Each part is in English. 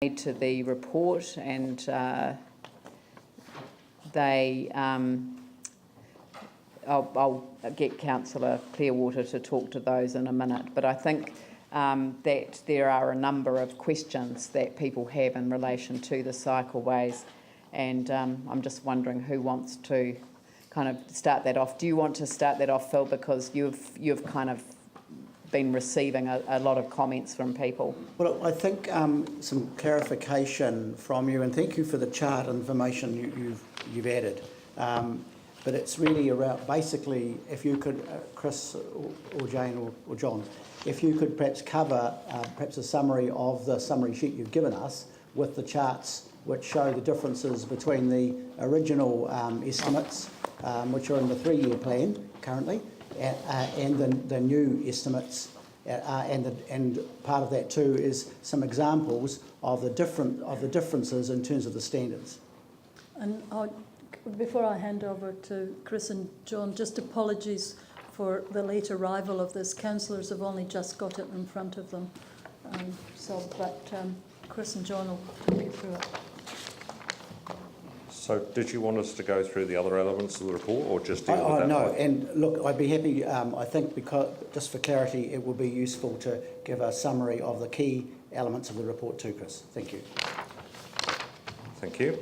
made to the report, and I'll get Councillor Clearwater to talk to those in a minute, but I think that there are a number of questions that people have in relation to the cycleways, and I'm just wondering who wants to kind of start that off. Do you want to start that off, Phil, because you've kind of been receiving a lot of comments from people? Well, I think some clarification from you, and thank you for the chart information you've added. But it's really around, basically, if you could, Chris or Jane or John, if you could perhaps cover perhaps a summary of the summary sheet you've given us with the charts which show the differences between the original estimates, which are in the 3-year plan currently, and the new estimates, and part of that too is some examples of the differences in terms of the standards. And before I hand over to Chris and John, just apologies for the late arrival of this. Councillors have only just got it in front of them. But Chris and John will take you through it. So did you want us to go through the other elements of the report, or just deal with that? No, and look, I'd be happy, I think, because just for clarity, it would be useful to give a summary of the key elements of the report too, Chris. Thank you. Thank you.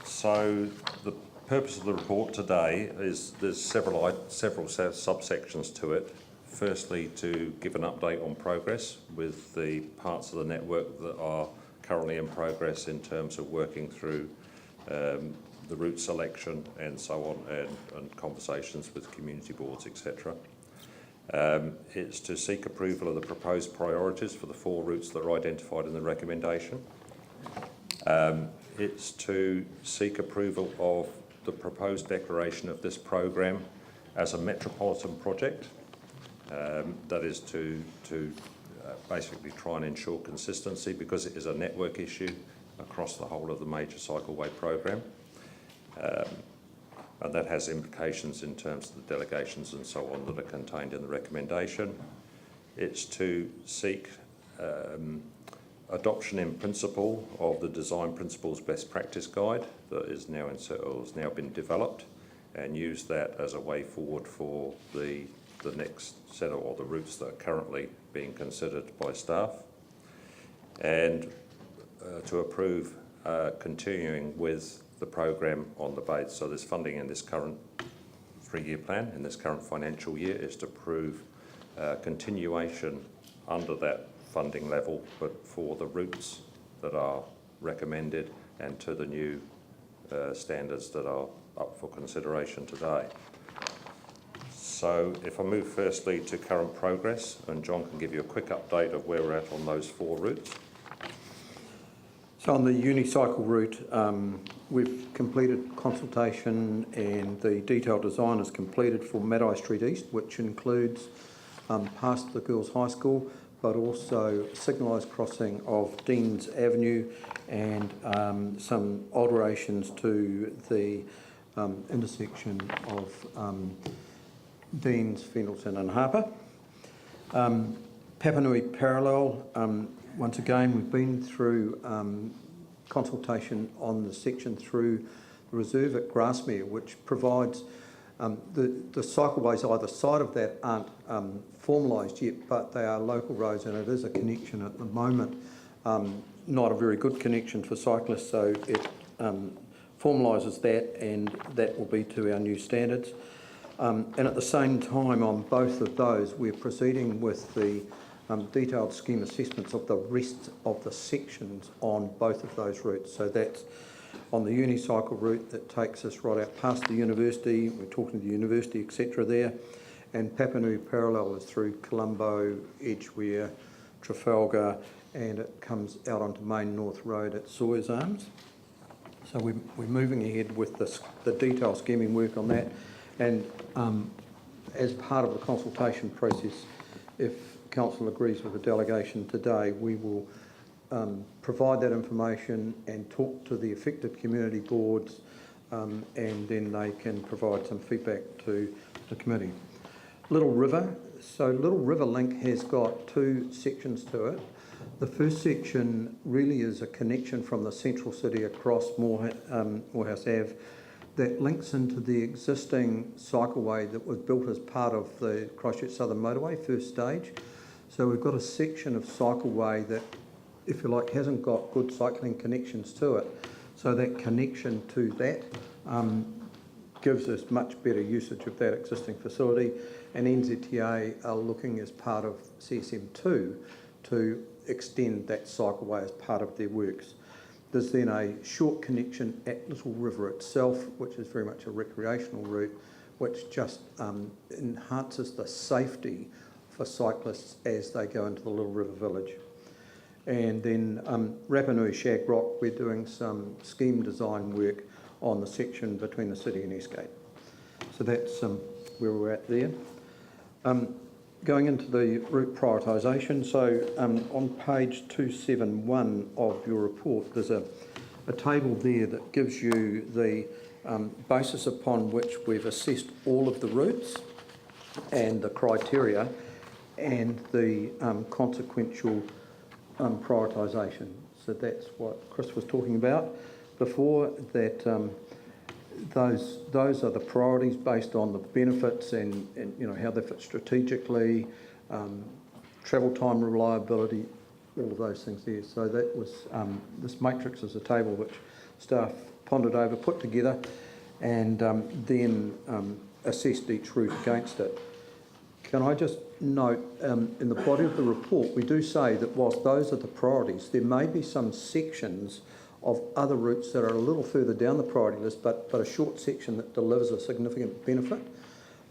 So the purpose of the report today is there's several subsections to it. Firstly, to give an update on progress with the parts of the network that are currently in progress in terms of working through the route selection and so on, and conversations with community boards, etc. It's to seek approval of the proposed priorities for the 4 routes that are identified in the recommendation. It's to seek approval of the proposed declaration of this programme as a metropolitan project. That is to basically try and ensure consistency, because it is a network issue across the whole of the major cycleway programme. And that has implications in terms of the delegations and so on that are contained in the recommendation. It's to seek adoption in principle of the Design Principles Best Practice Guide that is now has now been developed, and use that as a way forward for the next set of all the routes that are currently being considered by staff, and to approve continuing with the programme on the base. So there's funding in this current 3-year plan, in this current financial year, is to approve continuation under that funding level, but for the routes that are recommended and to the new standards that are up for consideration today. So if I move firstly to current progress, and John can give you a quick update of where we're at on those 4 routes. So on the unicycle route, we've completed consultation and the detailed design is completed for Maddie Street East, which includes past the Girls High School, but also signalised crossing of Deans Avenue and some alterations to the intersection of Deans, Fendleton and Harper. Papanui Parallel, once again, we've been through consultation on the section through the reserve at Grasmere, which provides the cycleways either side of that aren't formalised yet, but they are local roads, and it is a connection at the moment, not a very good connection for cyclists, so it formalises that, and that will be to our new standards. And at the same time, on both of those, we're proceeding with the detailed scheme assessments of the rest of the sections on both of those routes. So that's on the unicycle route that takes us right out past the university. We're talking to the university, etc. there. And Papanui Parallel is through Colombo, Edgware, Trafalgar, and it comes out onto Main North Road at Sawyers Arms. So we're moving ahead with the detailed scheming work on that. And as part of the consultation process, if Council agrees with the delegation today, we will provide that information and talk to the affected community boards, and then they can provide some feedback to the committee. Little River. So Little River Link has got 2 sections to it. The first section really is a connection from the central city across Morehouse Ave that links into the existing cycleway that was built as part of the Christchurch Southern Motorway first stage. So we've got a section of cycleway that, if you like, hasn't got good cycling connections to it. So that connection to that gives us much better usage of that existing facility, and NZTA are looking as part of CSM2 to extend that cycleway as part of their works. There's then a short connection at Little River itself, which is very much a recreational route, which just enhances the safety for cyclists as they go into the Little River village. And then Rapanui Shagrock, we're doing some scheme design work on the section between the city and Eastgate. So that's where we're at there. Going into the route prioritisation, so on page 271 of your report, there's a table there that gives you the basis upon which we've assessed all of the routes and the criteria and the consequential prioritisation. So that's what Chris was talking about before, that those are the priorities based on the benefits and you know how they fit strategically, travel time, reliability, all of those things there. So that was this matrix is a table which staff pondered over, put together, and then assessed each route against it. Can I just note, in the body of the report, we do say that whilst those are the priorities, there may be some sections of other routes that are a little further down the priority list, but a short section that delivers a significant benefit.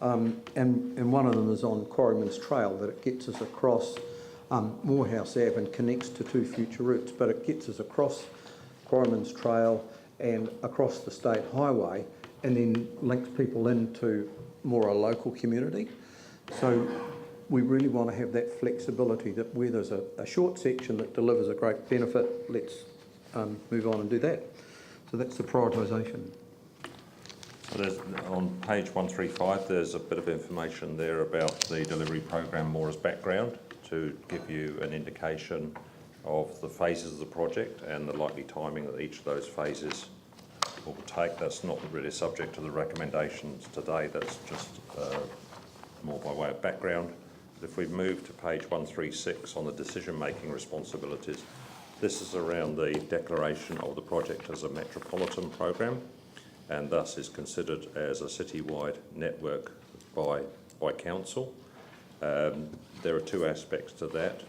And one of them is on Quarryman's Trail, that it gets us across Morehouse Ave and connects to two future routes, but it gets us across Quarryman's Trail and across the State Highway, and then links people into more a local community. So we really want to have that flexibility that where there's a short section that delivers a great benefit, let's move on and do that. So that's the prioritisation. So there's, on page 135, there's a bit of information there about the delivery program more as background to give you an indication of the phases of the project and the likely timing that each of those phases will take. That's not really subject to the recommendations today, that's just more by way of background. But if we move to page 136 on the decision-making responsibilities, this is around the declaration of the project as a metropolitan programme, and thus is considered as a citywide network by council. There are two aspects to that.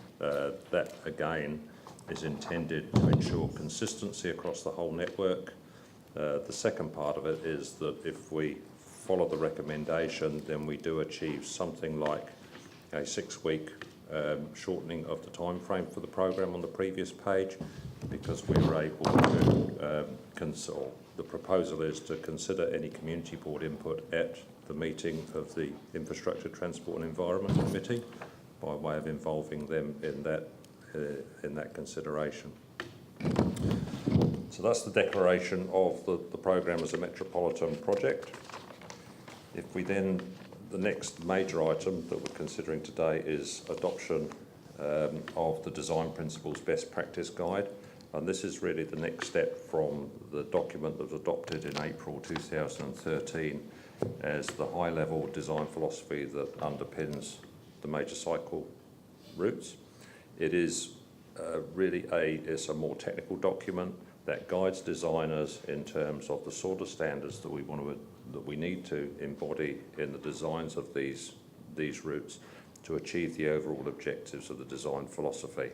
That again is intended to ensure consistency across the whole network. The second part of it is that if we follow the recommendation, then we do achieve something like a 6-week shortening of the time frame for the programme on the previous page, because we were able to the proposal is to consider any community board input at the meeting of the Infrastructure, Transport and Environment Committee by way of involving them in that consideration. So that's the declaration of the programme as a metropolitan project. If we then, the next major item that we're considering today is adoption of the Design Principles Best Practice Guide. And this is really the next step from the document that was adopted in April 2013 as the high-level design philosophy that underpins the major cycle routes. It is really it's a more technical document that guides designers in terms of the sort of standards that we need to embody in the designs of these routes to achieve the overall objectives of the design philosophy.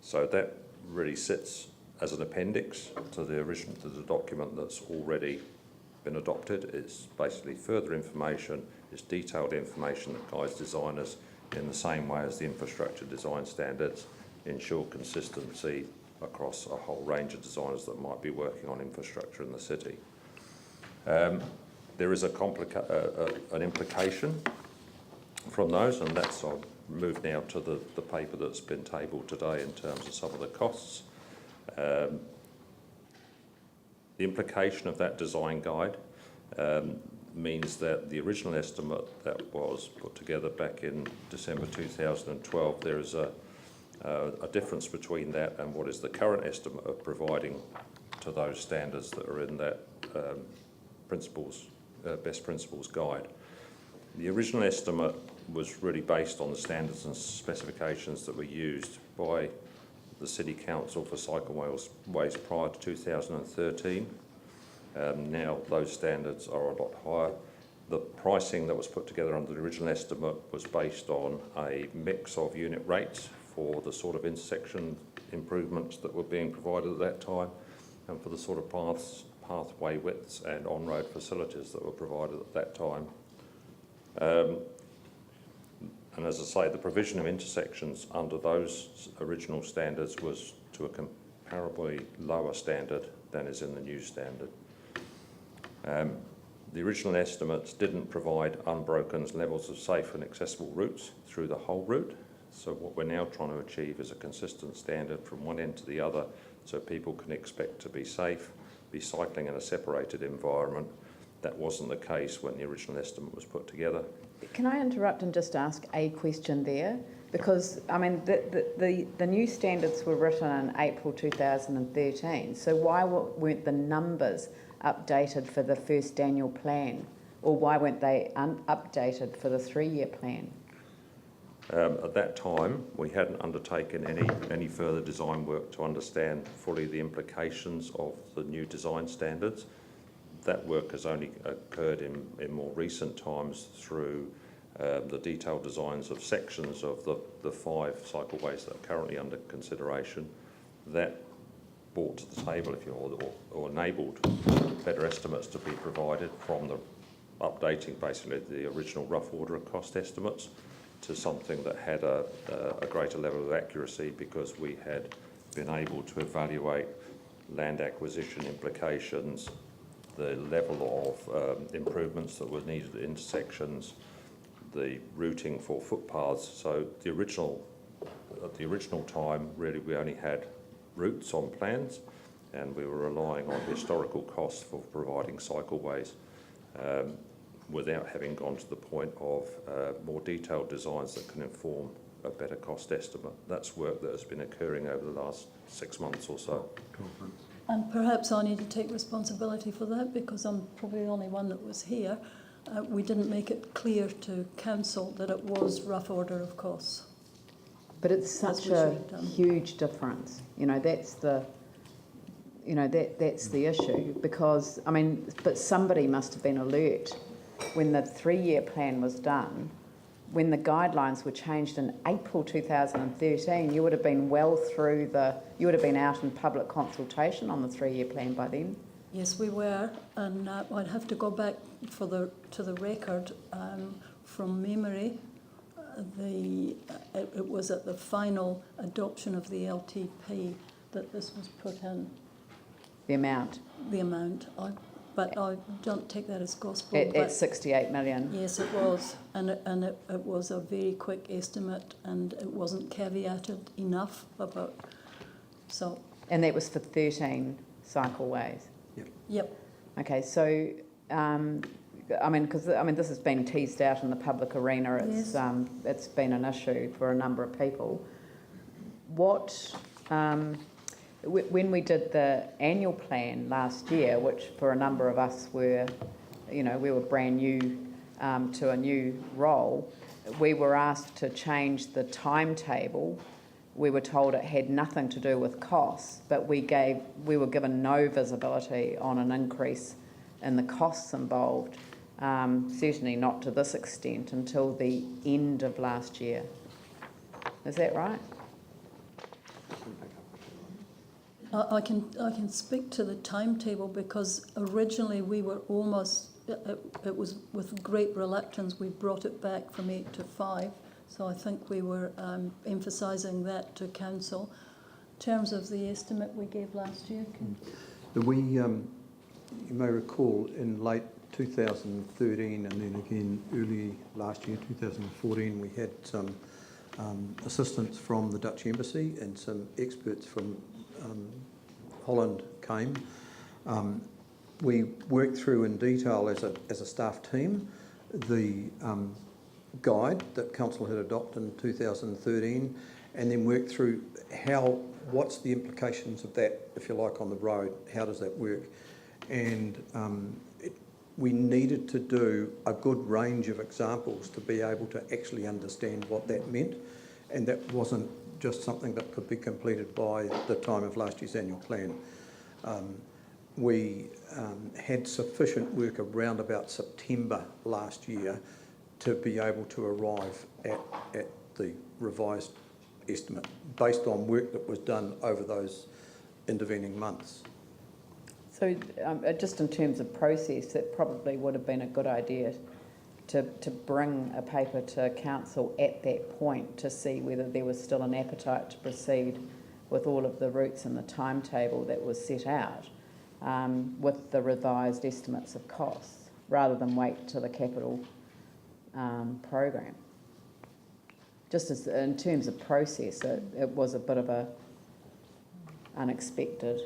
So that really sits as an appendix to the document that's already been adopted. It's basically further information, it's detailed information that guides designers in the same way as the infrastructure design standards ensure consistency across a whole range of designers that might be working on infrastructure in the city. There is an implication from those, and that's, I'll move now to the paper that's been tabled today in terms of some of the costs. The implication of that design guide means that the original estimate that was put together back in December 2012, there is a a difference between that and what is the current estimate of providing to those standards that are in that best principles guide. The original estimate was really based on the standards and specifications that were used by the City Council for cycleways prior to 2013. Now those standards are a lot higher. The pricing that was put together under the original estimate was based on a mix of unit rates for the sort of intersection improvements that were being provided at that time, and for the sort of pathway widths and on-road facilities that were provided at that time. And as I say, the provision of intersections under those original standards was to a comparably lower standard than is in the new standard. The original estimates didn't provide unbroken levels of safe and accessible routes through the whole route. So what we're now trying to achieve is a consistent standard from one end to the other, so people can expect to be safe, be cycling in a separated environment. That wasn't the case when the original estimate was put together. Can I interrupt and just ask a question there? Because, I mean, the new standards were written in April 2013, so why weren't the numbers updated for the first annual plan? Or why weren't they updated for the 3-year plan? At that time, we hadn't undertaken any further design work to understand fully the implications of the new design standards. That work has only occurred in more recent times through the detailed designs of sections of the 5 cycleways that are currently under consideration. That brought to the table, if you will, or enabled better estimates to be provided from the updating basically the original rough order of cost estimates to something that had a greater level of accuracy, because we had been able to evaluate land acquisition implications, the level of improvements that were needed at intersections, the routing for footpaths. So at the original time, really, we only had routes on plans, and we were relying on historical costs for providing cycleways without having gone to the point of more detailed designs that can inform a better cost estimate. That's work that has been occurring over the last 6 months or so. 12 months. And perhaps I need to take responsibility for that, because I'm probably the only one that was here. We didn't make it clear to council that it was rough order of costs. But it's such a huge difference. You know, that's the issue, because, I mean, but somebody must have been alert when the 3-year plan was done. When the guidelines were changed in April 2013, you would have been you would have been out in public consultation on the 3-year plan by then. Yes, we were, and I'd have to go back to the record from memory. It was at the final adoption of the LTP that this was put in. The amount? The amount. But I don't take that as gospel. At 68 million? Yes, it was. And it was a very quick estimate, and it wasn't caveated enough about. So. And that was for 13 cycleways? Yep. Okay, so, this has been teased out in the public arena. It's, yes. It's been an issue for a number of people. When we did the annual plan last year, which for a number of us were, we were brand new to a new role, we were asked to change the timetable. We were told it had nothing to do with costs, but we were given no visibility on an increase in the costs involved, certainly not to this extent, until the end of last year. Is that right? I can speak to the timetable, because originally we were almost, it was with great reluctance we brought it back from 8 to 5, so I think we were emphasising that to council. In terms of the estimate we gave last year. You may recall in late 2013 and then again early last year, 2014, we had some assistance from the Dutch Embassy, and some experts from Holland came. We worked through in detail as a staff team the guide that Council had adopted in 2013, and then work through what's the implications of that, if you like, on the road, how does that work? And we needed to do a good range of examples to be able to actually understand what that meant, and that wasn't just something that could be completed by the time of last year's annual plan. We had sufficient work around about September last year to be able to arrive at the revised estimate based on work that was done over those intervening months. So just in terms of process, that probably would have been a good idea to bring a paper to council at that point to see whether there was still an appetite to proceed with all of the routes and the timetable that was set out with the revised estimates of costs, rather than wait to the capital program. Just as in terms of process, it was a bit of a unexpected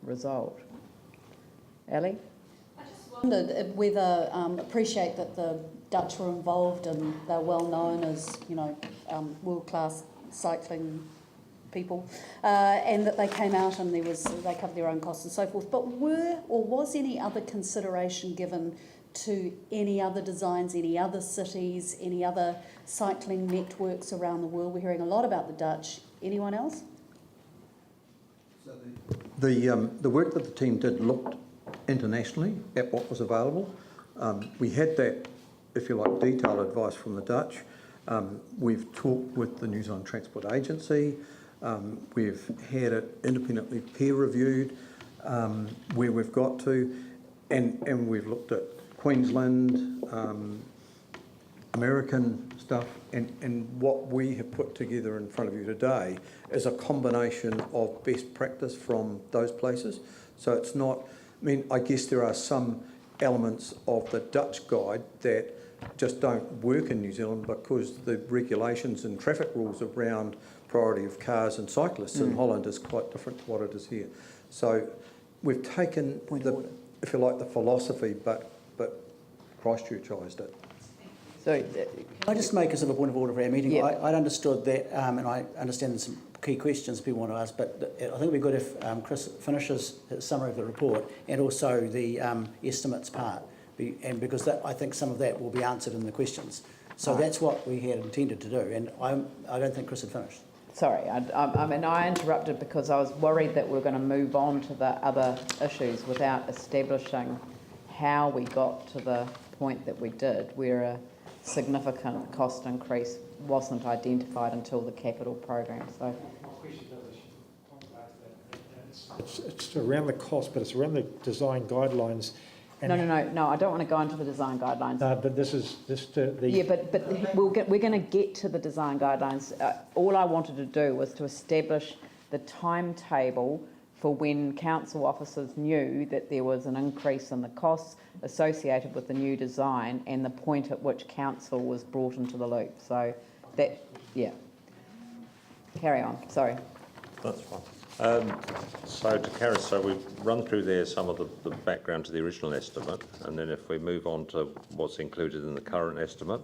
result. Ellie? I just wondered whether, appreciate that the Dutch were involved and they're well known as, world-class cycling people, and that they came out and they covered their own costs and so forth. But was any other consideration given to any other designs, any other cities, any other cycling networks around the world? We're hearing a lot about the Dutch. Anyone else? So the work that the team did looked internationally at what was available. We had that, if you like, detailed advice from the Dutch. We've talked with the New Zealand Transport Agency. We've had it independently peer reviewed where we've got to, and we've looked at Queensland, American stuff, and what we have put together in front of you today is a combination of best practice from those places. So it's not, I guess there are some elements of the Dutch guide that just don't work in New Zealand because the regulations and traffic rules around priority of cars and cyclists in Holland is quite different to what it is here. So we've taken if you like, the philosophy, but Christchurchised it. So, Can I just make a sort of a point of order for our meeting? Yeah. I'd understood that, and I understand there's some key questions people want to ask, but I think it'd be good if Chris finishes his summary of the report and also the estimates part, and because I think some of that will be answered in the questions. So that's what we had intended to do, and I don't think Chris had finished. sorry, I interrupted because I was worried that we were going to move on to the other issues without establishing how we got to the point that we did, where a significant cost increase wasn't identified until the capital program. So, it's around the cost, but it's around the design guidelines. And no, I don't want to go into the design guidelines. but this the Yeah, but we're going to get to the design guidelines. All I wanted to do was to establish the timetable for when council officers knew that there was an increase in the costs associated with the new design and the point at which council was brought into the loop. So that, yeah. Carry on, sorry. That's fine. So we've run through there some of the background to the original estimate, and then if we move on to what's included in the current estimate.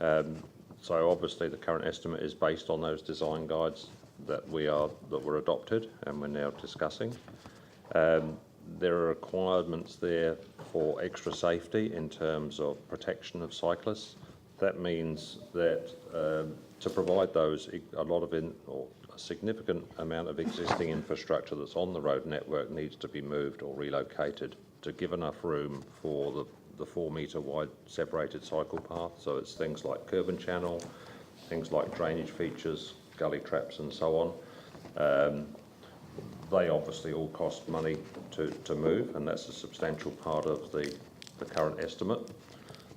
So obviously the current estimate is based on those design guides that were adopted and we're now discussing. There are requirements there for extra safety in terms of protection of cyclists. That means that to provide those, a significant amount of existing infrastructure that's on the road network needs to be moved or relocated to give enough room for the 4 metre wide separated cycle path. So it's things like curb and channel, things like drainage features, gully traps and so on. They obviously all cost money to move, and that's a substantial part of the current estimate.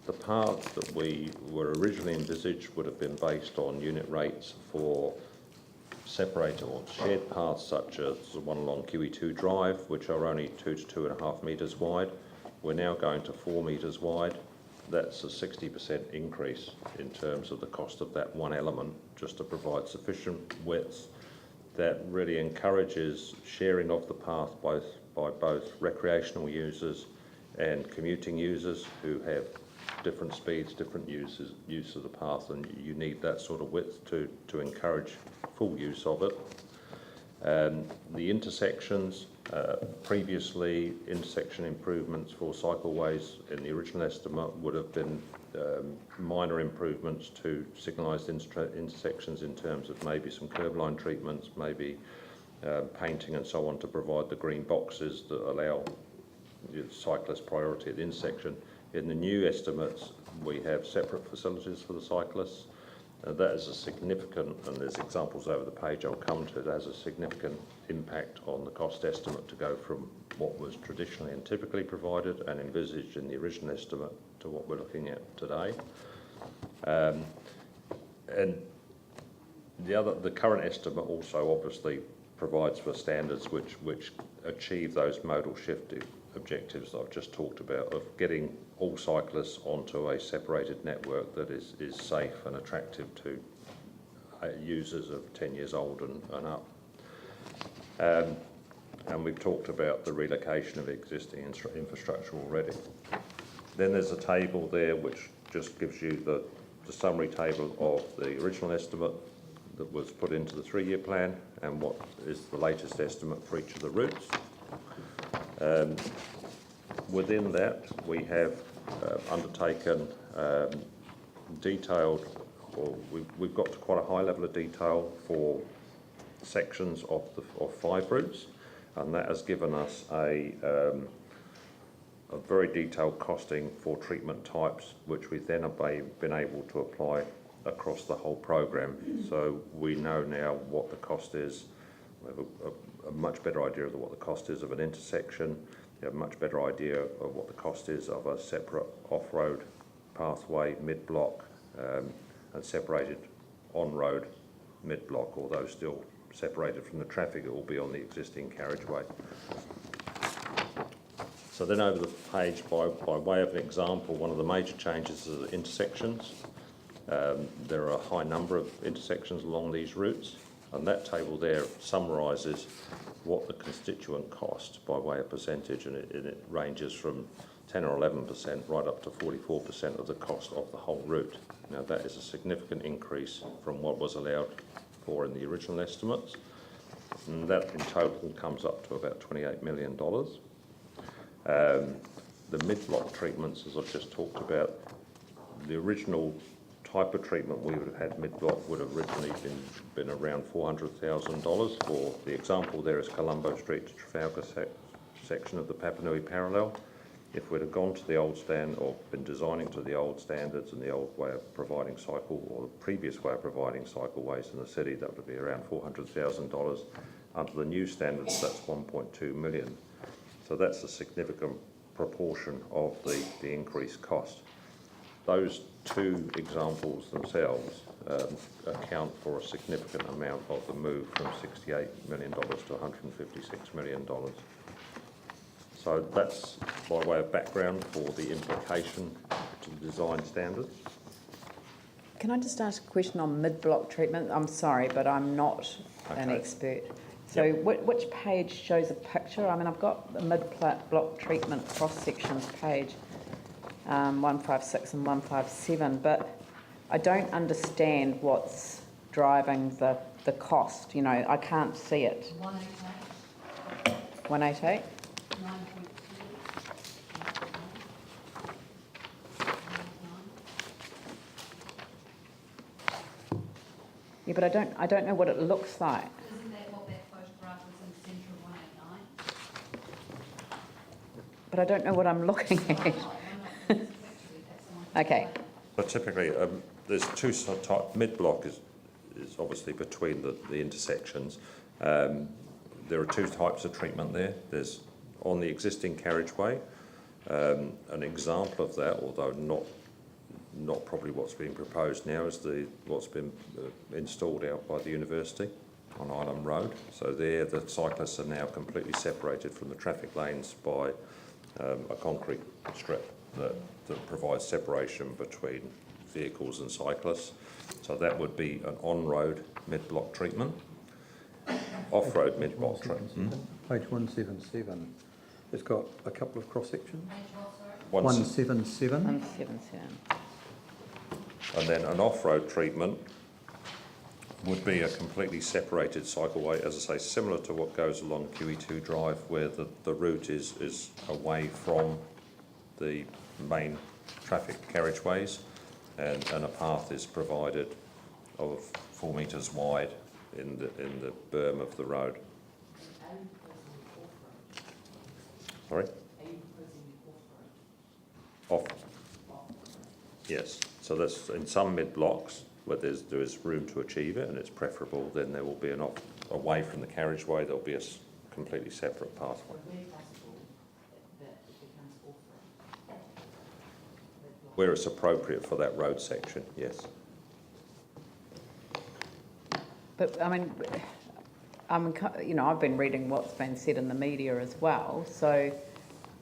The paths that we were originally envisaged would have been based on unit rates for separated or shared paths such as the one along QE2 Drive, which are only 2 to 2.5 metres wide. We're now going to 4 metres wide. That's a 60% increase in terms of the cost of that one element, just to provide sufficient width that really encourages sharing of the path by both recreational users and commuting users who have different speeds, different use of the path, and you need that sort of width to encourage full use of it. The intersections, previously intersection improvements for cycleways in the original estimate would have been minor improvements to signalised intersections in terms of maybe some curb line treatments, maybe painting and so on to provide the green boxes that allow cyclists priority at the intersection. In the new estimates, we have separate facilities for the cyclists. That is a significant, and there's examples over the page I'll come to, that has a significant impact on the cost estimate to go from what was traditionally and typically provided and envisaged in the original estimate to what we're looking at today. And the current estimate also obviously provides for standards which achieve those modal shift objectives that I've just talked about, of getting all cyclists onto a separated network that is safe and attractive to users of 10 years old and up. And we've talked about the relocation of existing infrastructure already. Then there's a table there which just gives you the summary table of the original estimate that was put into the 3-year plan and what is the latest estimate for each of the routes. Within that, we have undertaken detailed, or we've got to quite a high level of detail for sections of 5 routes, and that has given us a very detailed costing for treatment types, which we've then been able to apply across the whole program. So we know now what the cost is. We have a much better idea of what the cost is of an intersection. We have a much better idea of what the cost is of a separate off-road pathway mid-block and separated on-road mid-block, although still separated from the traffic. It will be on the existing carriageway. So then over the page, by way of an example, one of the major changes is the intersections. There are a high number of intersections along these routes, and that table there summarises what the constituent cost by way of percentage, and it ranges from 10 or 11% right up to 44% of the cost of the whole route. Now that is a significant increase from what was allowed for in the original estimates, and that in total comes up to about $28 million. The mid-block treatments, as I've just talked about, the original type of treatment we would have had mid-block would have originally been around $400,000. For the example there is Colombo Street to Trafalgar section of the Papanui Parallel. If we'd have gone to the old stand or been designing to the old standards and the old way of providing cycle, or the previous way of providing cycleways in the city, that would be around $400,000. Under the new standards, that's $1.2 million. So that's a significant proportion of the increased cost. Those 2 examples themselves account for a significant amount of the move from $68 million to $156 million. So that's by way of background for the implication to the design standards. Can I just ask a question on mid-block treatment? I'm sorry, but I'm not an expert. So which page shows a picture? I mean, I've got the mid-block treatment cross-sections page, 156 and 157, but I don't understand what's driving the cost. You know, I can't see it. 188. 188? 9.2. Yeah, but I don't know what it looks like. Isn't that what that photograph was in the centre of 189? But I don't know what I'm looking at. Okay. But typically, there's 2 types. Mid-block is obviously between the intersections. There are 2 types of treatment there. There's on the existing carriageway. An example of that, although not probably what's being proposed now, is what's been installed out by the university on Island Road. So there, the cyclists are now completely separated from the traffic lanes by a concrete strip that provides separation between vehicles and cyclists. So that would be an on-road mid-block treatment. Off-road mid-block treatment. Page 177. It's got a couple of cross sections. 177. 177. And then an off-road treatment would be a completely separated cycleway, as I say, similar to what goes along QE2 Drive, where the route is away from the main traffic carriageways, and a path is provided of 4 metres wide in the berm of the road. Sorry? Off. Yes. So that's in some mid-blocks where there is room to achieve it, and it's preferable. Then there will be an off away from the carriageway. There will be a completely separate pathway. Where it's appropriate for that road section, yes. But I mean, you know, I've been reading what's been said in the media as well. So,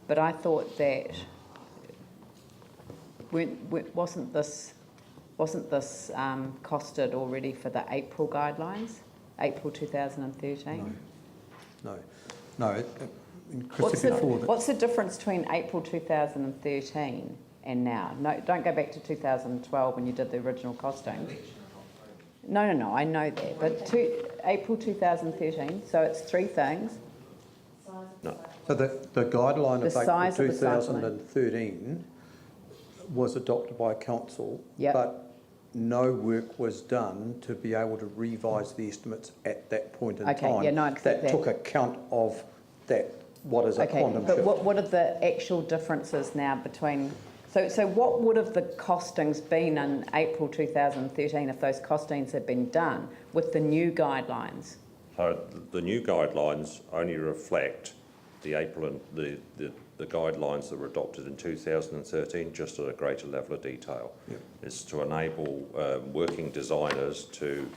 but I thought that wasn't this costed already for the April guidelines, April 2013? No. What's the difference between April 2013 and now? No, don't go back to 2012 when you did the original costing. No, I know that. But April 2013, so it's three things. No. So the guideline of size April of the cycleway 2013 was adopted by council, Yep. but no work was done to be able to revise the estimates at that point in time. Yeah, no, I accept that took account of that. What is a quantum but shift? what are the actual differences now between? So what would have the costings been in April 2013 if those costings had been done with the new guidelines? So the new guidelines only reflect the April and the guidelines that were adopted in 2013, just at a greater level of detail. Yep. It's to enable working designers to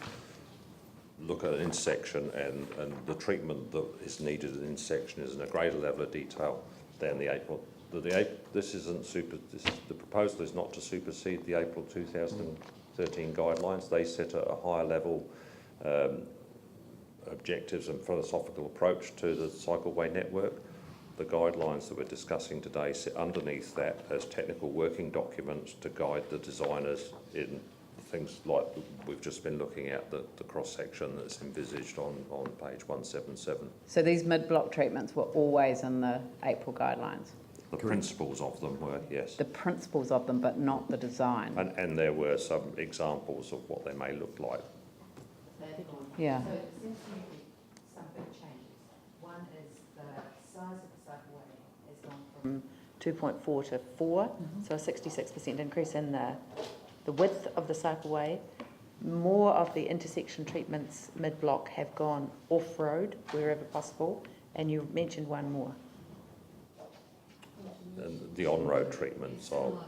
look at an intersection, and the treatment that is needed at an intersection is in a greater level of detail than the April. The proposal is not to supersede the April 2013 guidelines. They set a higher level objectives and philosophical approach to the cycleway network. The guidelines that we're discussing today sit underneath that as technical working documents to guide the designers in things like we've just been looking at, the cross-section that's envisaged on page 177. So these mid-block treatments were always in the April guidelines? The principles of them were, yes. The principles of them, but not the design? And there were some examples of what they may look like. Yeah. So it seems to me to be some big changes. One is the size of the cycleway has gone from 2.4 to 4, so a 66% increase in the width of the cycleway. More of the intersection treatments mid-block have gone off-road wherever possible, and you mentioned one more. And the on-road treatments of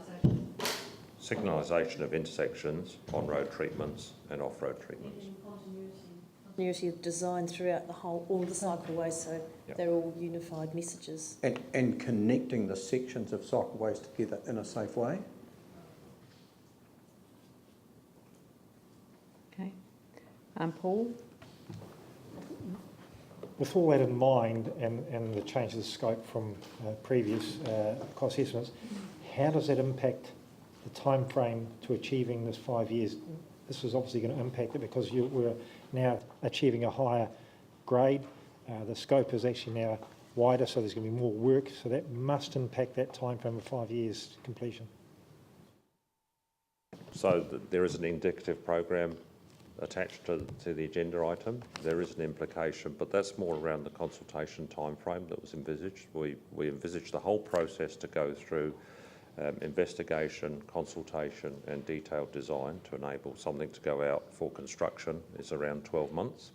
signalisation of intersections, on-road treatments and off-road treatments. Continuity of design throughout all the cycleways, so Yep. they're all unified messages. And connecting the sections of cycleways together in a safe way. Okay. Paul? With all that in mind and the change of the scope from previous cost estimates, how does that impact the time frame to achieving this 5 years? This is obviously going to impact it because we're now achieving a higher grade. The scope is actually now wider, so there's going to be more work. So that must impact that time frame of 5 years completion. So there is an indicative program attached to the agenda item. There is an implication, but that's more around the consultation timeframe that was envisaged. We envisaged the whole process to go through investigation, consultation and detailed design to enable something to go out for construction is around 12 months.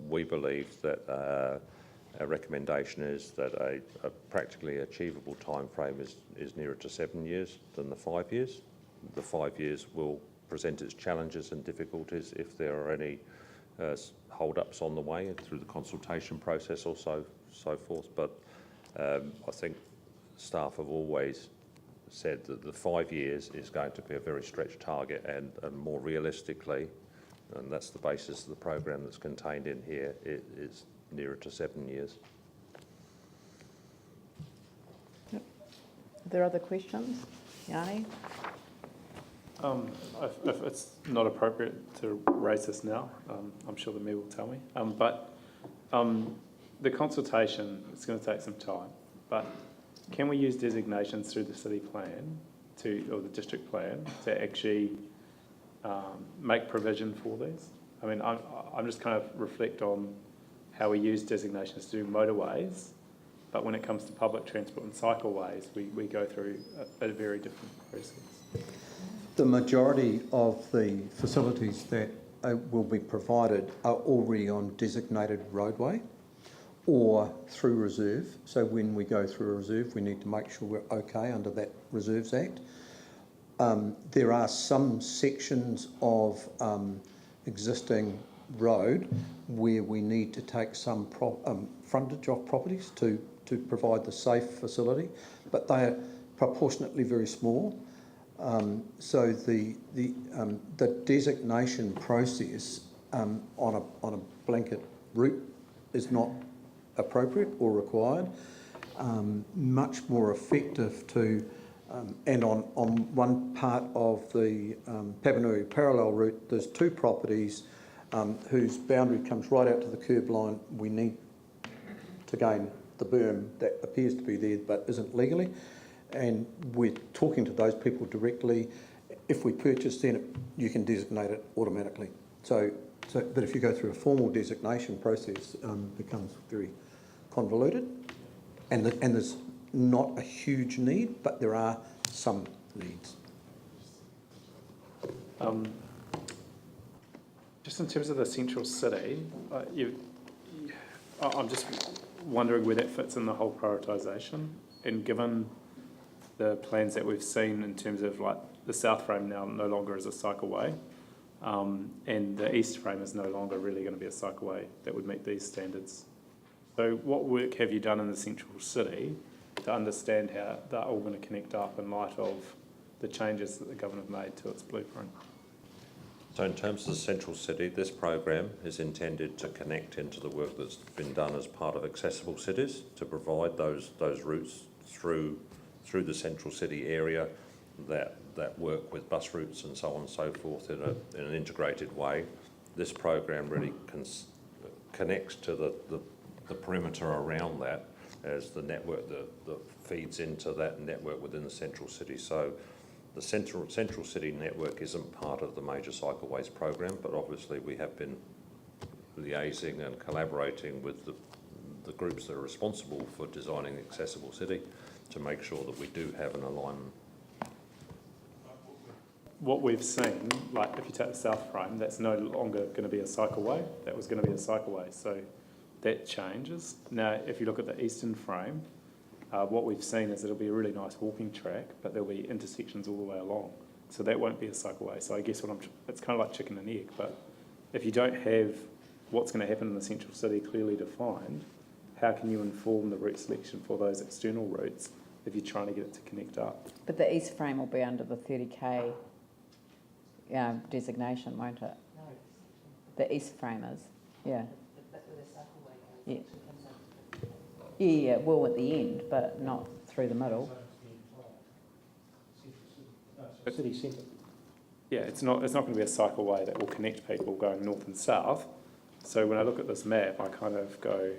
We believe that our recommendation is that a practically achievable timeframe is nearer to 7 years than the 5 years. The 5 years will present its challenges and difficulties if there are any hold-ups on the way through the consultation process or so forth. But I think staff have always said that the 5 years is going to be a very stretched target, and more realistically, and that's the basis of the program that's contained in here, it is nearer to 7 years. Are there other questions? Yanni? If it's not appropriate to raise this now, I'm sure the mayor will tell me. But the consultation, it's going to take some time, but can we use designations through the city plan or the district plan to actually make provision for these? I mean, I'm just kind of reflect on how we use designations to do motorways, but when it comes to public transport and cycleways, we go through a very different process. The majority of the facilities that will be provided are already on designated roadway or through reserve. So when we go through a reserve, we need to make sure we're okay under that Reserves Act. There are some sections of existing road where we need to take some frontage off properties to provide the safe facility, but they are proportionately very small. So the designation process on a blanket route is not appropriate or required. Much more effective to, and on one part of the Papanui parallel route, there's two properties whose boundary comes right out to the curb line. We need to gain the berm that appears to be there but isn't legally. And we're talking to those people directly. If we purchase, then you can designate it automatically. But if you go through a formal designation process, it becomes very convoluted. And there's not a huge need, but there are some needs. Just in terms of the central city, I'm just wondering where that fits in the whole prioritisation, and given the plans that we've seen in terms of like the south frame now no longer is a cycleway, and the east frame is no longer really going to be a cycleway that would meet these standards. So what work have you done in the central city to understand how they're all going to connect up in light of the changes that the government have made to its blueprint? So in terms of the central city, this program is intended to connect into the work that's been done as part of Accessible Cities to provide those routes through the central city area that work with bus routes and so on and so forth in an integrated way. This program really connects to the perimeter around that as the network that feeds into that network within the central city. So the central city network isn't part of the major cycleways program, but obviously we have been liaising and collaborating with the groups that are responsible for designing Accessible City to make sure that we do have an alignment. What we've seen, like if you take the south frame, that's no longer going to be a cycleway. That was going to be a cycleway, so that changes. Now, if you look at the eastern frame, what we've seen is it'll be a really nice walking track, but there'll be intersections all the way along. So that won't be a cycleway. So I guess it's kind of like chicken and egg, but if you don't have what's going to happen in the central city clearly defined, how can you inform the route selection for those external routes if you're trying to get it to connect up? But the east frame will be under the 30k designation, won't it? No. The east frame is, yeah. The bit where the cycleway goes. Yeah. Yeah, it will at the end, but not through the middle. City centre. Yeah, it's not going to be a cycleway that will connect people going north and south. So when I look at this map, I kind of go,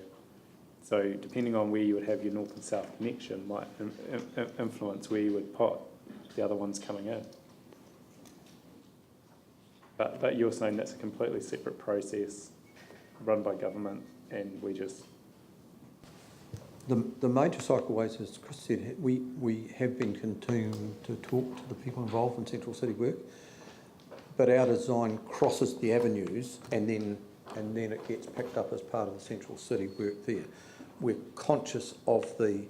so depending on where you would have your north and south connection might influence where you would put the other ones coming in. But you're saying that's a completely separate process run by government, and we just... The major cycleways, as Chris said, we have been continuing to talk to the people involved in central city work, but our design crosses the avenues and then it gets picked up as part of the central city work there. We're conscious of the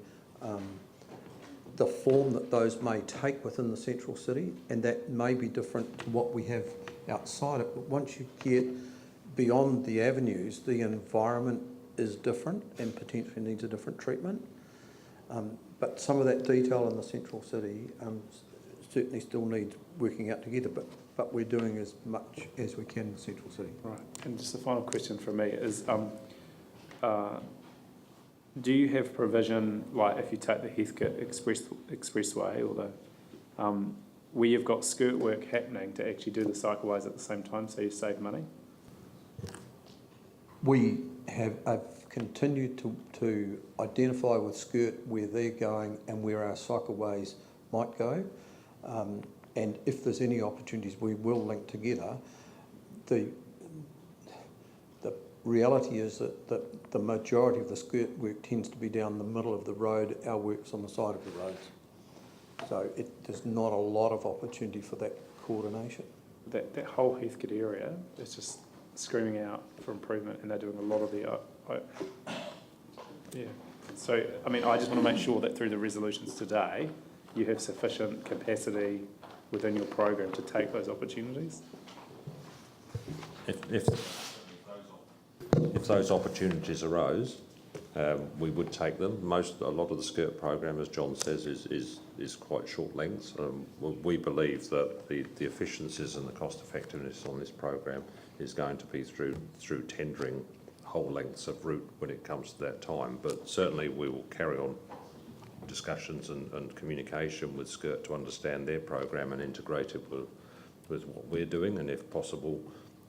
form that those may take within the central city, and that may be different to what we have outside it. But once you get beyond the avenues, the environment is different and potentially needs a different treatment. But some of that detail in the central city certainly still needs working out together, but we're doing as much as we can in the central city. Right, and just the final question from me is, Do you have provision, like if you take the Heathcote Expressway or the, where you've got skirt work happening to actually do the cycleways at the same time so you save money? We have continued to identify with skirt where they're going and where our cycleways might go. And if there's any opportunities, we will link together. The reality is that the majority of the skirt work tends to be down the middle of the road. Our work's on the side of the roads. So there's not a lot of opportunity for that coordination. That whole Heathcote area is just screaming out for improvement, and they're doing a lot of the... yeah. So, I mean, I just want to make sure that through the resolutions today, you have sufficient capacity within your program to take those opportunities. If those opportunities arose, we would take them. A lot of the skirt program, as John says, is quite short lengths. We believe that the efficiencies and the cost effectiveness on this program is going to be through tendering whole lengths of route when it comes to that time. But certainly we will carry on discussions and communication with skirt to understand their program and integrate it with what we're doing, and if possible,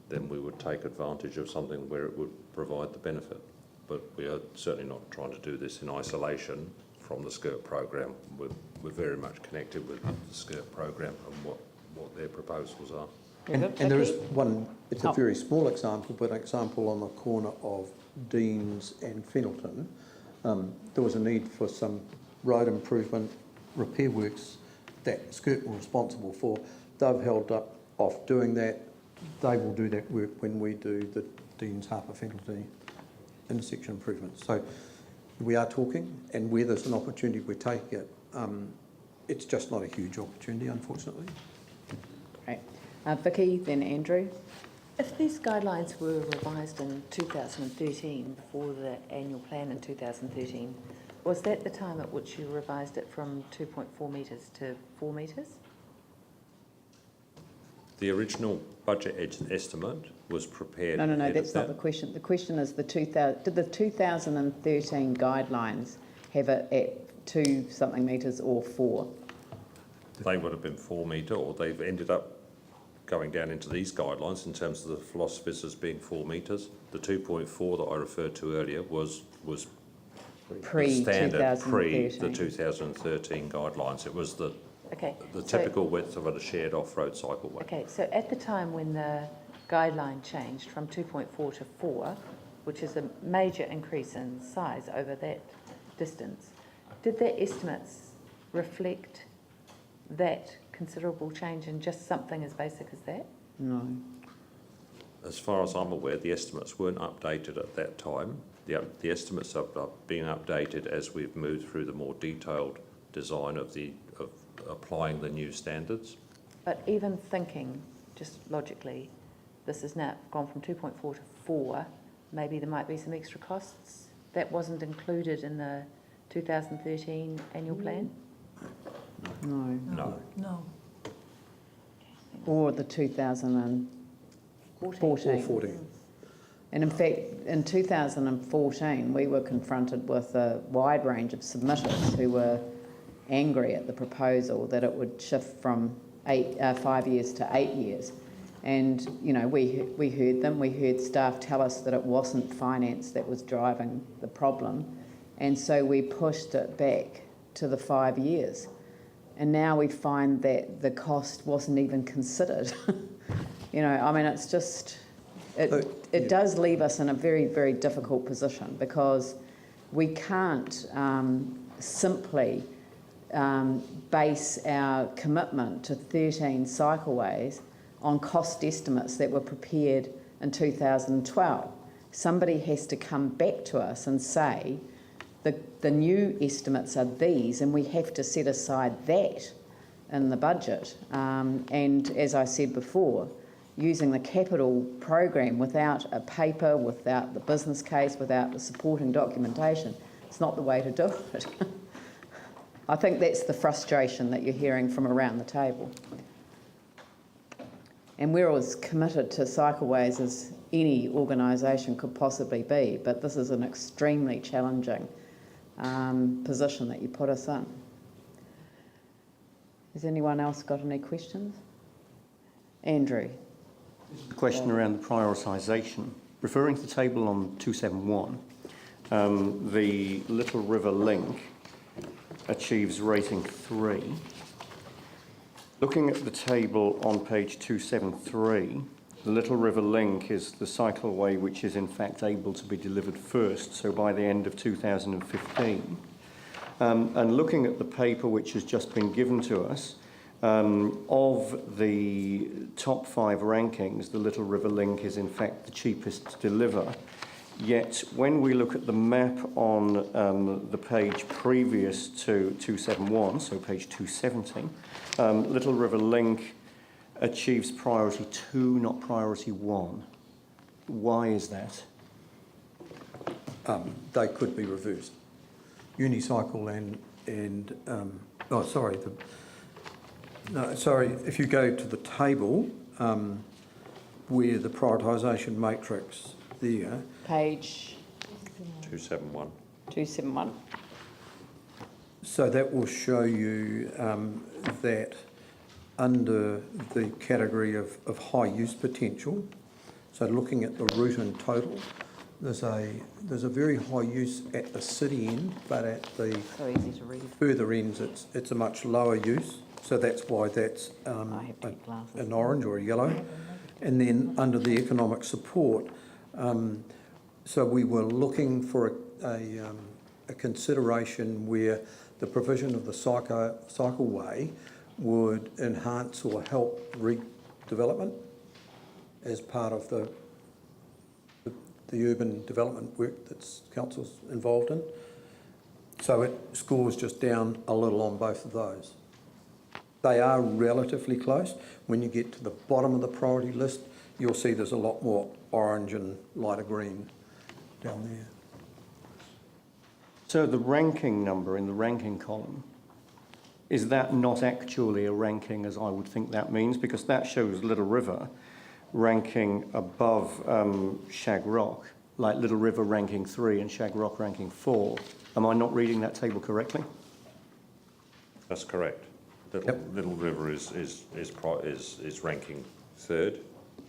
then we would take advantage of something where it would provide the benefit. But we are certainly not trying to do this in isolation from the skirt program. We're very much connected with the skirt program and what their proposals are. And there is one, it's a very small example, but an example on the corner of Deans and Fenelton. There was a need for some road improvement repair works that skirt were responsible for. They've held up off doing that. They will do that work when we do the Deans Harper Fenelton intersection improvements. So we are talking, and where there's an opportunity, we take it. It's just not a huge opportunity, unfortunately. Great. Vicky, then Andrew. If these guidelines were revised in 2013, before the annual plan in 2013, was that the time at which you revised it from 2.4 metres to 4 metres? The original budget estimate was prepared... No, that's not the question. The question is, did the 2013 guidelines have it at 2 something metres or 4? They would have been 4 metre, or they've ended up going down into these guidelines in terms of the philosophies as being 4 metres. The 2.4 that I referred to earlier was standard pre the 2013 guidelines. It was the typical width of a shared off-road cycleway. Okay, so at the time when the guideline changed from 2.4 to 4, which is a major increase in size over that distance, did the estimates reflect that considerable change in just something as basic as that? No. As far as I'm aware, the estimates weren't updated at that time. The estimates are being updated as we've moved through the more detailed design of applying the new standards. But even thinking, just logically, this has now gone from 2.4 to 4, maybe there might be some extra costs that wasn't included in the 2013 annual plan? No. No. Or the 2014. And in fact, in 2014, we were confronted with a wide range of submitters who were angry at the proposal that it would shift from 5 years to 8 years. And, you know, we heard them. We heard staff tell us that it wasn't finance that was driving the problem. And so we pushed it back to the 5 years. And now we find that the cost wasn't even considered. You know, I mean, it's just... It does leave us in a very, very difficult position, because we can't simply base our commitment to 13 cycleways on cost estimates that were prepared in 2012. Somebody has to come back to us and say the new estimates are these, and we have to set aside that in the budget. And as I said before, using the capital program without a paper, without the business case, without the supporting documentation, it's not the way to do it. I think that's the frustration that you're hearing from around the table. And we're as committed to cycleways as any organisation could possibly be, but this is an extremely challenging position that you put us in. Has anyone else got any questions? Andrew? Question around the prioritisation. Referring to the table on 271, the Little River Link achieves rating 3. Looking at the table on page 273, the Little River Link is the cycleway which is in fact able to be delivered first, so by the end of 2015. And looking at the paper which has just been given to us, of the top 5 rankings, the Little River Link is in fact the cheapest to deliver. Yet when we look at the map on the page previous to 271, so page 270, Little River Link achieves priority 2, not priority 1. Why is that? They could be reversed. Unicycle if you go to the table where the prioritisation matrix there. Page 271. 271. So that will show you that under the category of high use potential, so looking at the route in total, there's a very high use at the city end, but at the So easy to read. further ends it's a much lower use. So that's why that's an orange or a yellow. And then under the economic support, so we were looking for a consideration where the provision of the cycleway would enhance or help redevelopment as part of the urban development work that's council's involved in. So it scores just down a little on both of those. They are relatively close. When you get to the bottom of the priority list, you'll see there's a lot more orange and lighter green down there. So the ranking number in the ranking column, is that not actually a ranking as I would think that means? Because that shows Little River ranking above Shag Rock, like Little River ranking 3 and Shag Rock ranking 4. Am I not reading that table correctly? That's correct. Little River is ranking 3rd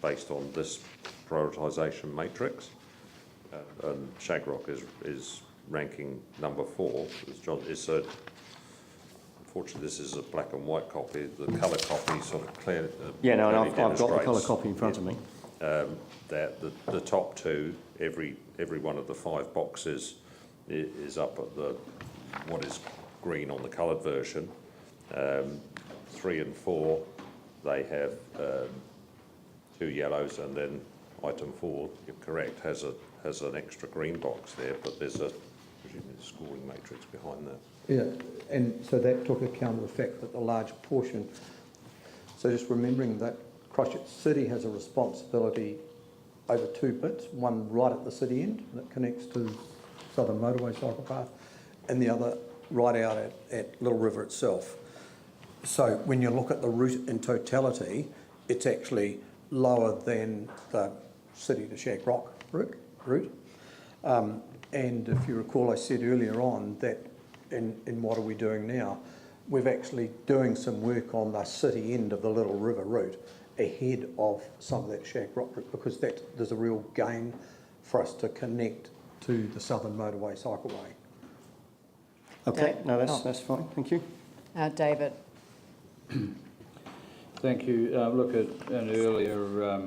based on this prioritisation matrix, and Shag Rock is ranking number 4. As John is said, unfortunately this is a black and white copy. The colour copy sort of clear. Yeah, no, and I've got the colour copy in front of me. That the top 2, every one of the 5 boxes is up at the what is green on the coloured version. 3 and 4, they have 2 yellows, and then item 4, you're correct, has an extra green box there, but there's a presumably a scoring matrix behind that. Yeah, and so that took account of the fact that the large portion. So just remembering that Christchurch City has a responsibility over 2 bits, one right at the city end that connects to Southern Motorway cycle path, and the other right out at Little River itself. So when you look at the route in totality, it's actually lower than the City to Shag Rock route. And if you recall, I said earlier on that in what are we doing now, we're actually doing some work on the city end of the Little River route ahead of some of that Shag Rock route, because there's a real gain for us to connect to the Southern Motorway cycleway. Okay, no, that's fine, thank you. David? Thank you. Look, at an earlier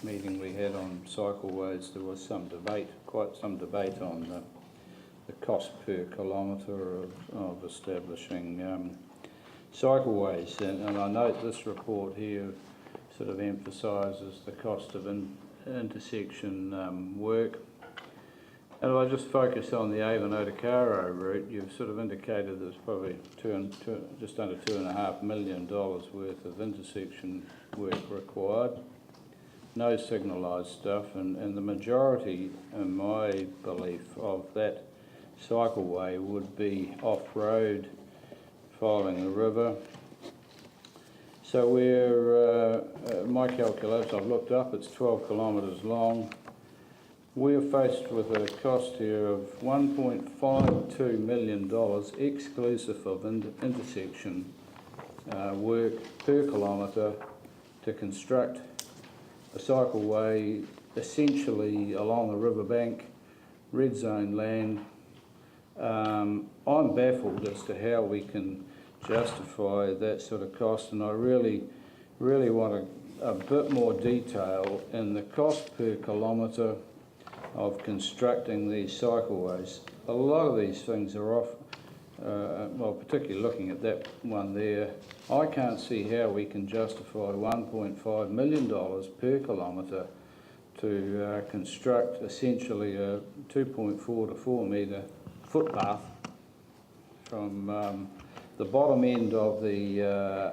meeting we had on cycleways, there was some debate, quite some debate on the cost per kilometre of establishing cycleways. And I note this report here sort of emphasises the cost of intersection work. And if I just focus on the Avon-Otakaro route, you've sort of indicated there's probably just under $2.5 million worth of intersection work required. No signalised stuff, and the majority, in my belief, of that cycleway would be off-road following the river. So we're, my calculations, I've looked up, it's 12 kilometres long. we're faced with a cost here of $1.52 million exclusive of intersection work per kilometre to construct a cycleway essentially along the riverbank, red zone land. I'm baffled as to how we can justify that sort of cost, and I really want a bit more detail in the cost per kilometre of constructing these cycleways. A lot of these things are off, well, particularly looking at that one there, I can't see how we can justify $1.5 million per kilometre to construct essentially a 2.4 to 4 metre footpath from the bottom end of the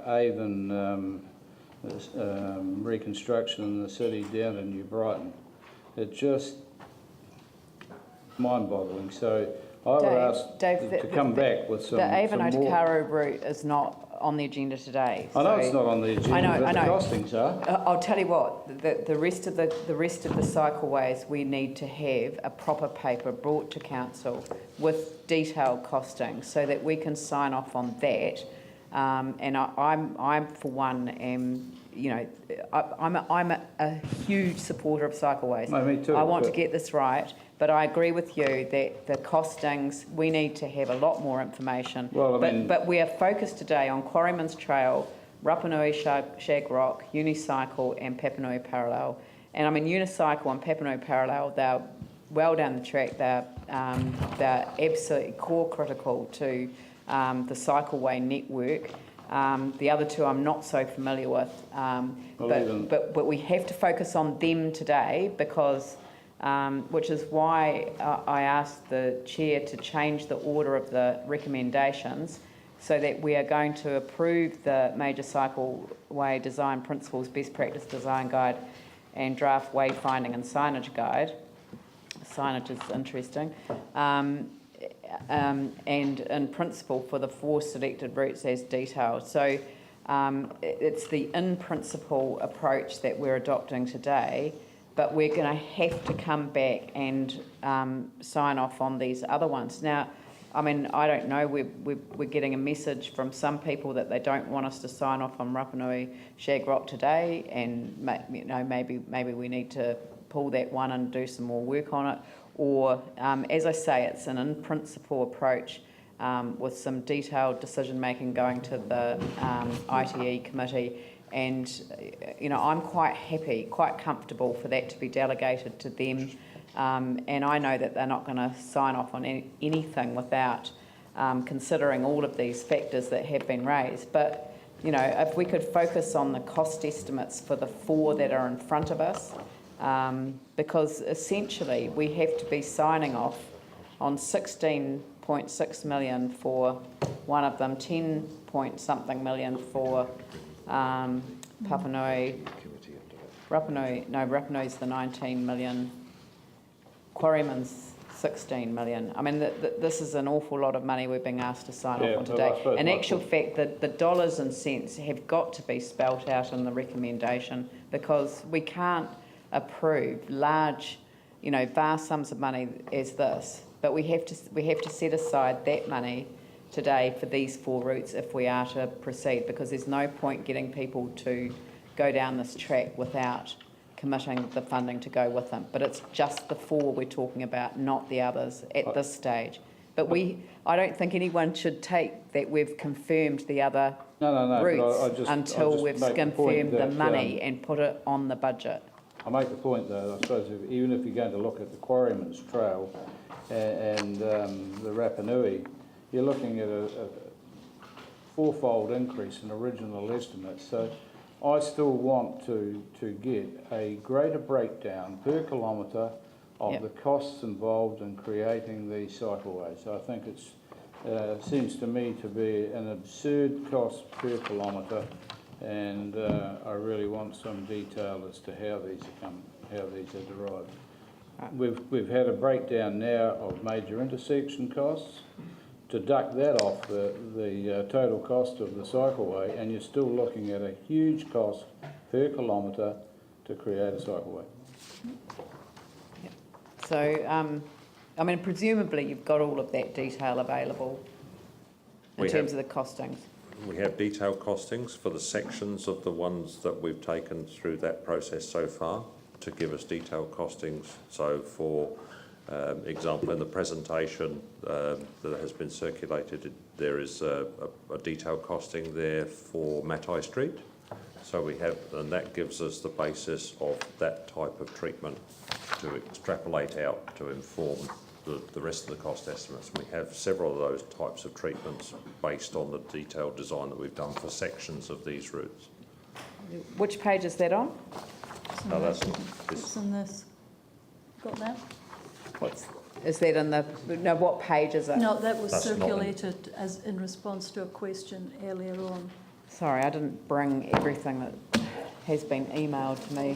Avon reconstruction in the city down in New Brighton. It's just mind-boggling. So I would ask Dave, to come back with some The Avon some more. Otakarau route is not on the agenda today. I know so it's not on the agenda, but the costings are. I'll tell you what, the rest of the cycleways, we need to have a proper paper brought to council with detailed costing so that we can sign off on that. And I'm for one am, you know, I'm a huge supporter of cycleways. No, me too. I want to get this right, but I agree with you that the costings, we need to have a lot more information. Well, but we are focused today on Quarryman's Trail, Rapanui Shag Rock, Unicycle and Papanui Parallel. And I mean, Unicycle and Papanui Parallel, they're well down the track. They're absolutely core critical to the cycleway network. The other two I'm not so familiar with, but we have to focus on them today because, which is why I asked the chair to change the order of the recommendations so that we are going to approve the Major Cycleway Design Principles Best Practice Design Guide and Draft Wayfinding and Signage Guide. Signage is interesting. And in principle for the 4 selected routes as detailed. So it's the in-principle approach that we're adopting today, but we're going to have to come back and sign off on these other ones. Now, I mean, I don't know, we're getting a message from some people that they don't want us to sign off on Rapanui Shag Rock today, and you know, maybe we need to pull that one and do some more work on it. Or, as I say, it's an in-principle approach with some detailed decision-making going to the ITE committee. And, you know, I'm quite happy, quite comfortable for that to be delegated to them. And I know that they're not going to sign off on anything without considering all of these factors that have been raised. But, you know, if we could focus on the cost estimates for the 4 that are in front of us, because essentially we have to be signing off on 16.6 million for one of them, 10 point something million for Rapanui's the 19 million, Quarryman's 16 million. I mean, this is an awful lot of money we're being asked to sign off on today. In actual fact, the dollars and cents have got to be spelt out in the recommendation because we can't approve large, you know, vast sums of money as this, but we have to set aside that money today for these 4 routes if we are to proceed, because there's no point getting people to go down this track without committing the funding to go with them. But it's just the 4 we're talking about, not the others at this stage. But I don't think anyone should take that we've confirmed the other routes until we've confirmed the money and put it on the budget. I make the point though, I suppose, even if you're going to look at the Quarryman's Trail and the Rapanui, you're looking at a 4-fold increase in original estimates. So I still want to get a greater breakdown per kilometre of the costs involved in creating these cycleways. I think it seems to me to be an absurd cost per kilometre. And I really want some detail as to how these are derived. We've had a breakdown now of major intersection costs. Deduct that off the total cost of the cycleway, and you're still looking at a huge cost per kilometre to create a cycleway. So, I mean, presumably you've got all of that detail available in terms of the costings. We have detailed costings for the sections of the ones that we've taken through that process so far to give us detailed costings. So for example, in the presentation that has been circulated, there is a detailed costing there for Matai Street. So we have, and that gives us the basis of that type of treatment to extrapolate out to inform the rest of the cost estimates. We have several of those types of treatments based on the detailed design that we've done for sections of these routes. Which page is that on? No, that's It's in this. Got that? Is that in the, no, what page is it? No, that was That's not in- circulated as in response to a question earlier on. Sorry, I didn't bring everything that has been emailed to me.